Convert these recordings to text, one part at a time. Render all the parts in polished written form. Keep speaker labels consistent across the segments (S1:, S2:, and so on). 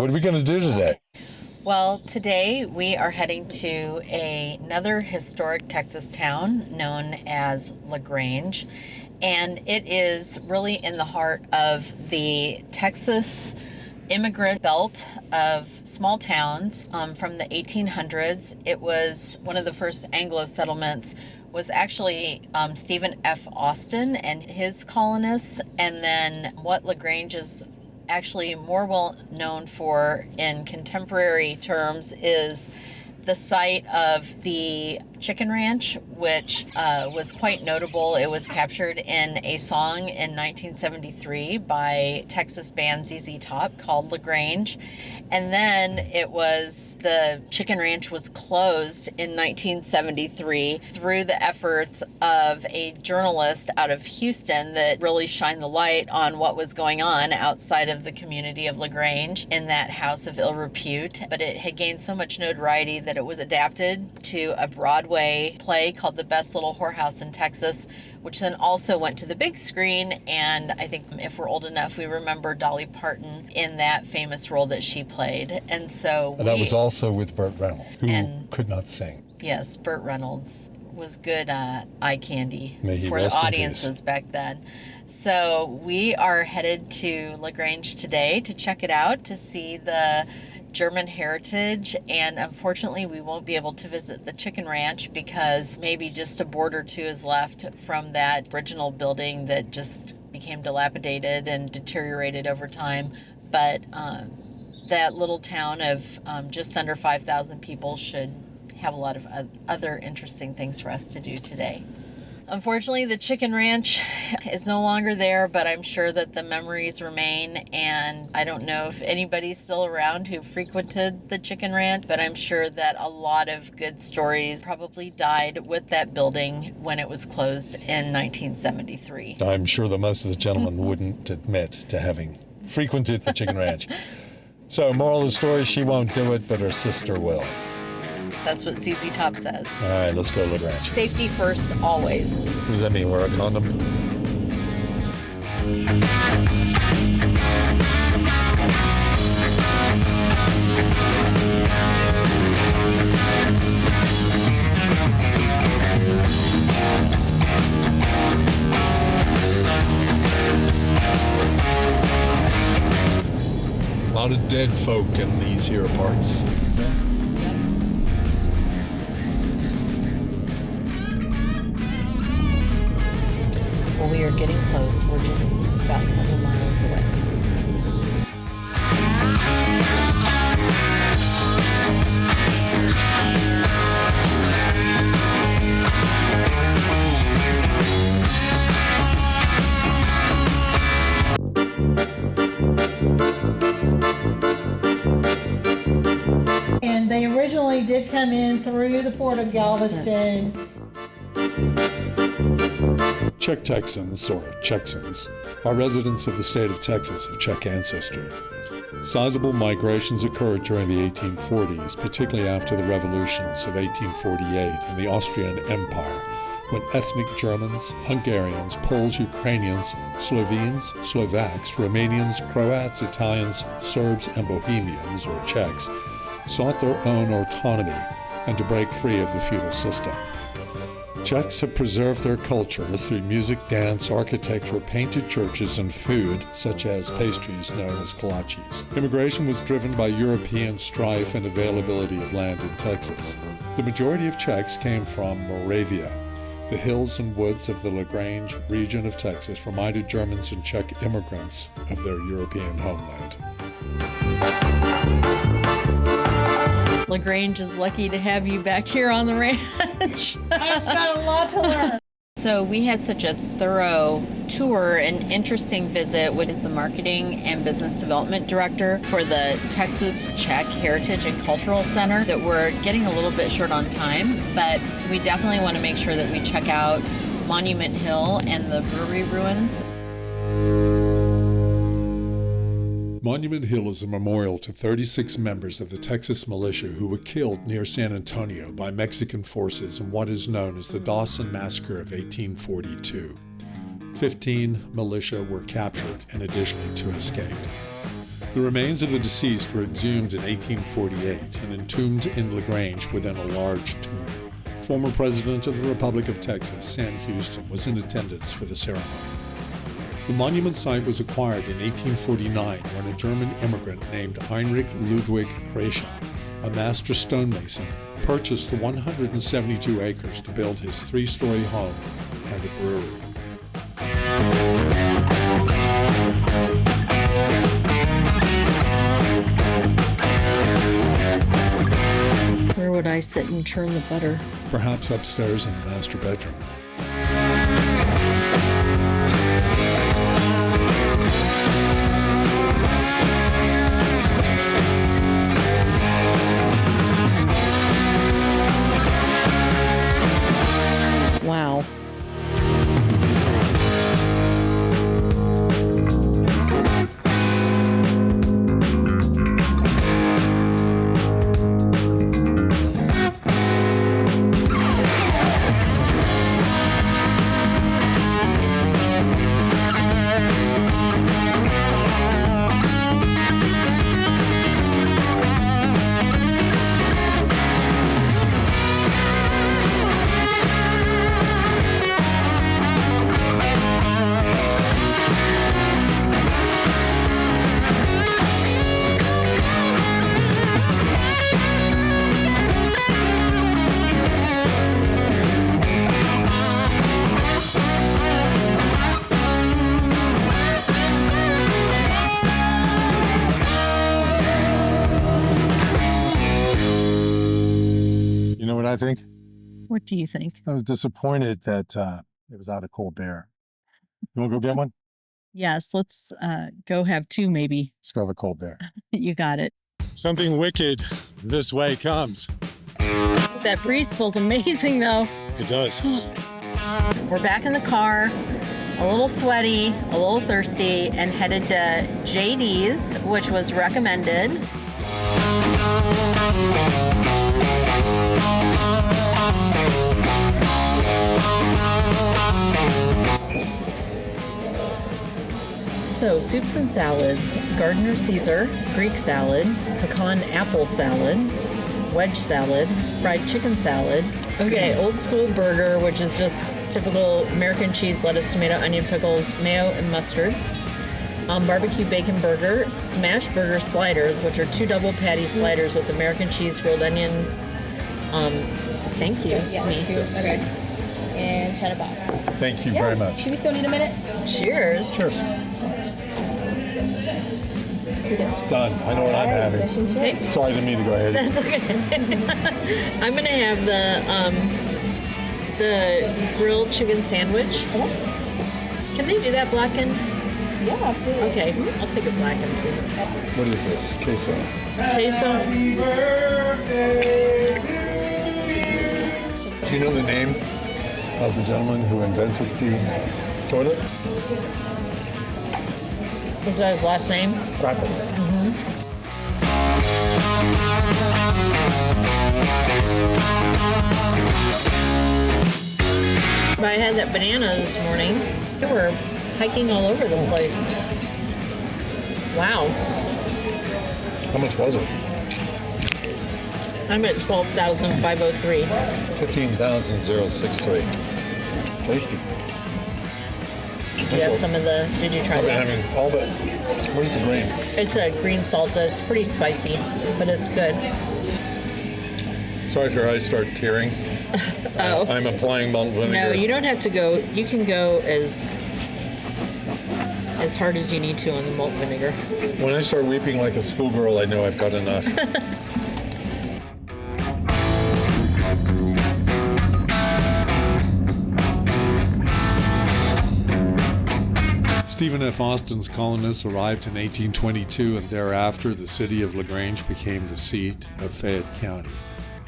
S1: What are we going to do today?
S2: Well, today we are heading to another historic Texas town known as Grange, and it is really in the heart of the Texas immigrant belt of small towns from the 1800s. It was one of the first Anglo settlements, was actually Stephen F. Austin and his colonists, and then what LaGrange is actually more well known for in contemporary terms is the site of the chicken ranch, which was quite notable. It was captured in a song in 1973 by Texas band ZZ Top called LaGrange. And then the chicken ranch was closed in 1973 through the efforts of a journalist out of Houston that really shined the light on what was going on outside of the community of LaGrange in that house of ill repute. But it had gained so much notoriety that it was adapted to a Broadway play called The Best Little Whorehouse in Texas, which then also went to the big screen. And I think if we're old enough, we remember Dolly Parton in that famous role that she played. And so
S1: that was also with Burt Reynolds, who could not sing.
S2: Yes, Burt Reynolds was good eye candy for
S1: rest
S2: the
S1: in
S2: audiences
S1: peace.
S2: back then. So we are headed to LaGrange today to check it out, to see the German heritage, and unfortunately we won't be able to visit the chicken ranch because maybe just a board or two is left from that original building that just became dilapidated and deteriorated over time. But that little town of just under 5,000 people should have a lot of other interesting things for us to do today. Unfortunately, the chicken ranch is no longer there, but I'm sure that the memories remain, and I don't know if anybody's still around who frequented the chicken ranch, but I'm sure that a lot of good stories probably died with that building when it was closed in 1973.
S1: I'm sure that most of the gentlemen wouldn't admit to having frequented the chicken ranch. So, moral of the story, she won't do it, but her sister will.
S2: That's what ZZ Top says.
S1: All right, let's go to LaGrange.
S2: Safety first, always.
S1: What does that mean, wear a condom? A lot of dead folk in these here parts.
S2: Well, we are getting close. We're just about 7 miles away.
S3: And they originally did come in through the port of Galveston.
S1: Czech Texans, or Czechsons, are residents of the state of Texas of Czech ancestry. Sizable migrations occurred during the 1840s, particularly after the revolutions of 1848 and the Austrian Empire, when ethnic Germans, Hungarians, Poles, Ukrainians, Slovenes, Slovaks, Romanians, Croats, Italians, Serbs, and Bohemians, or Czechs, sought their own autonomy and to break free of the feudal system. Czechs have preserved their culture through music, dance, architecture, painted churches, and food, such as pastries known as Kolachis. Immigration was driven by European strife and availability of land in Texas. The majority of Czechs came from Moravia. The hills and woods of the LaGrange region of Texas reminded Germans and Czech immigrants of their European homeland.
S2: LaGrange is lucky to have you back here on the ranch.
S3: I've got a lot to learn.
S2: So we had such a thorough tour and interesting visit with the marketing and business development director for the Texas Czech Heritage and Cultural Center that we're getting a little bit short on time, but we definitely want to make sure that we check out Monument Hill and the brewery ruins.
S1: Monument Hill is a memorial to 36 members of the Texas militia who were killed near San Antonio by Mexican forces in what is known as the Dawson Massacre of 1842. 15 militia were captured and additionally 2 escaped. The remains of the deceased were exhumed in 1848 and entombed in LaGrange within a large tomb. Former President of the Republic of Texas, Sam Houston, was in attendance for the ceremony. The monument site was acquired in 1849 when a German immigrant named Heinrich Ludwig Kreische, a master stonemason, purchased the 172 acres to build his 3-story home and a brewery.
S2: Where would I sit and churn the butter?
S1: Perhaps upstairs in the master bedroom.
S2: Wow.
S1: I think.
S2: What do you think?
S1: I was disappointed that it was out of cold beer. You want to go get one?
S2: Yes, let's go have 2 maybe.
S1: Let's go have a cold beer.
S2: You got it.
S1: Something wicked this way comes.
S2: That breeze feels amazing though.
S1: It does.
S2: We're back in the car, a little sweaty, a little thirsty, and headed to JD's, which was recommended. So, soups and salads, Gardner Caesar, Greek salad, pecan apple salad, wedge salad, fried chicken salad. Okay, old school burger, which is just typical American cheese, lettuce, tomato, onion, pickles, mayo, and mustard. Barbecue bacon burger, smash burger sliders, which are 2 double patty sliders with American cheese, grilled onions. Thank you.
S3: Yeah,
S2: Me.
S3: okay. And cheddar bar.
S1: Thank you very much.
S3: Do we still need a minute?
S2: Cheers.
S1: Cheers. Done. I know what I'm having.
S2: Hey.
S1: Sorry, I didn't mean to go ahead.
S2: That's okay. I'm gonna have the grilled chicken sandwich. Can they do that blackened?
S3: Yeah, absolutely.
S2: Okay, I'll take a blackened, please.
S1: What is this? Queso.
S2: Queso.
S1: Do you know the name of the gentleman who invented the toilet?
S2: What's that his last name?
S1: Rapid.
S2: I had that banana this morning. They were hiking all over the place. Wow.
S1: How much was it?
S2: I'm at 12,503.
S1: 15,063. Tasty.
S2: Did you have some of the, did you try
S1: I've been
S2: that?
S1: having all the, what is the grain?
S2: It's a green salsa. It's pretty spicy, but it's good.
S1: Sorry if your eyes start tearing.
S2: Oh.
S1: I'm applying malt vinegar.
S2: No, you don't have to go. You can go as hard as you need to on the malt vinegar.
S1: When I start weeping like a schoolgirl, I know I've got enough. Stephen F. Austin's colonists arrived in 1822, and thereafter the city of LaGrange became the seat of Fayette County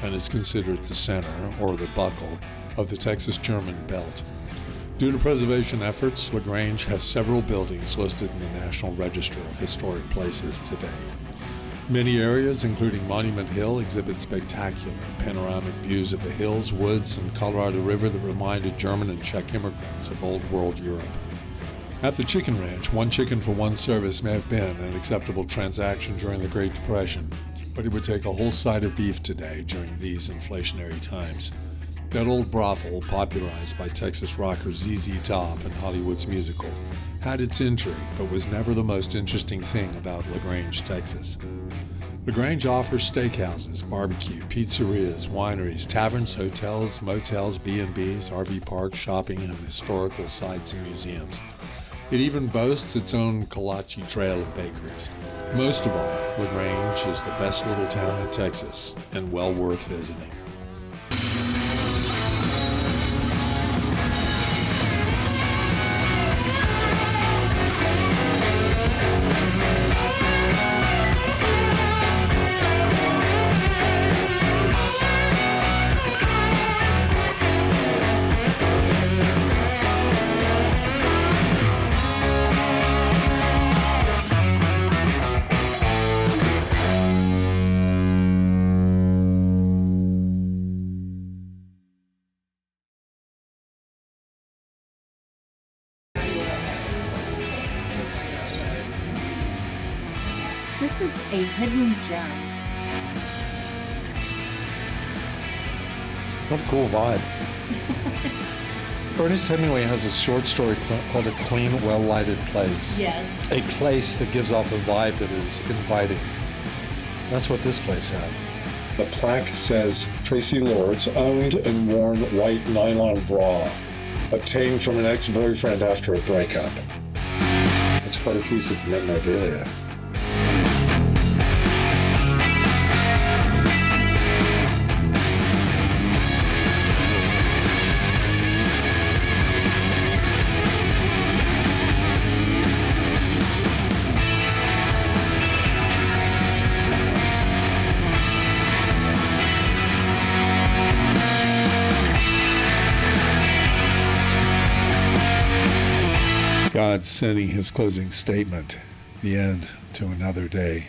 S1: and is considered the center, or the buckle, of the Texas-German belt. Due to preservation efforts, LaGrange has several buildings listed in the National Register of Historic Places today. Many areas, including Monument Hill, exhibit spectacular panoramic views of the hills, woods, and Colorado River that reminded German and Czech immigrants of Old World Europe. At the chicken ranch, one chicken for one service may have been an acceptable transaction during the Great Depression, but it would take a whole side of beef today during these inflationary times. That old brothel, popularized by Texas rocker ZZ Top and Hollywood's musical, had its intrigue, but was never the most interesting thing about LaGrange, Texas. LaGrange offers steakhouses, barbecue, pizzerias, wineries, taverns, hotels, motels, B&Bs, RV parks, shopping, and historical sites and museums. It even boasts its own Kolachi trail of bakeries. Most of all, LaGrange is the best little town in Texas and well worth visiting.
S4: This is a hidden gem.
S1: What a cool vibe. Ernest Hemingway has a short story called A Clean, Well-Lighted Place.
S4: Yes.
S1: A place that gives off a vibe that is inviting. That's what this place had. The plaque says, Tracy Lords owned and worn white nylon bra, obtained from an ex-boyfriend after a breakup. That's quite a piece of memorabilia. God sending his closing statement, the end to another day.